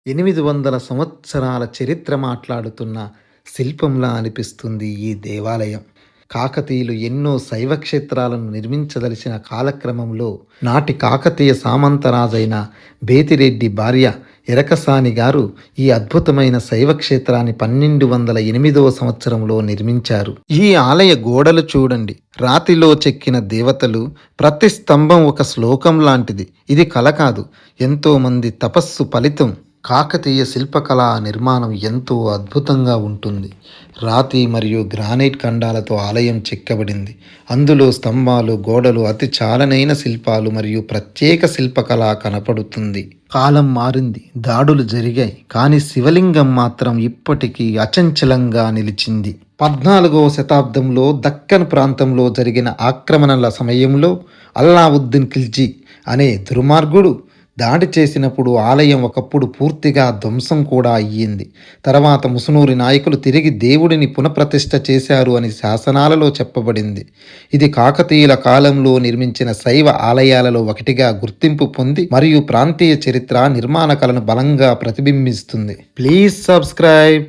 800 సంవత్సరాల చరిత్ర మాట్లాడుతున్న శిల్పంలా అనిపిస్తుంది ఈ దేవాలయం. కాకతీయులు ఎన్నో శైవ క్షేత్రాలను నిర్మించదలిచిన కాలక్రమంలో నాటి కాకతీయ సామంతరాజైన బేతిరెడ్డి భార్య ఎరకసాని గారు ఈ అద్భుతమైన శైవ క్షేత్రాన్ని 1208వ సంవత్సరంలో నిర్మించారు. ఈ ఆలయ గోడలు చూడండి, రాతిలో చెక్కిన దేవతలు, ప్రతి స్తంభం ఒక శ్లోకం లాంటిది. ఇది కల కాదు, ఎంతో మంది తపస్సు ఫలితం. కాకతీయ శిల్పకళా నిర్మాణం ఎంతో అద్భుతంగా ఉంటుంది. రాతి మరియు గ్రానైట్ ఖండాలతో ఆలయం చెక్కబడింది. అందులో స్తంభాలు, గోడలు అతి చాలనైన శిల్పాలు మరియు ప్రత్యేక శిల్పకళ కనపడుతుంది. కాలం మారింది, దాడులు జరిగాయి, కానీ శివలింగం మాత్రం ఇప్పటికీ అచంచలంగా నిలిచింది. 14వ శతాబ్దంలో దక్కన్ ప్రాంతంలో జరిగిన ఆక్రమణల సమయంలో అల్లావుద్దీన్ ఖిల్జీ అనే దుర్మార్గుడు దాడి చేసినప్పుడు ఆలయం ఒకప్పుడు పూర్తిగా ధ్వంసం కూడా అయ్యింది. తర్వాత ముసునూరి నాయకులు తిరిగి దేవుడిని పునఃప్రతిష్ఠ చేశారు అని శాసనాలలో చెప్పబడింది. ఇది కాకతీయుల కాలంలో నిర్మించిన శైవ ఆలయాలలో ఒకటిగా గుర్తింపు పొంది మరియు ప్రాంతీయ చరిత్ర, నిర్మాణ కళను బలంగా ప్రతిబింబిస్తుంది. Please subscribe.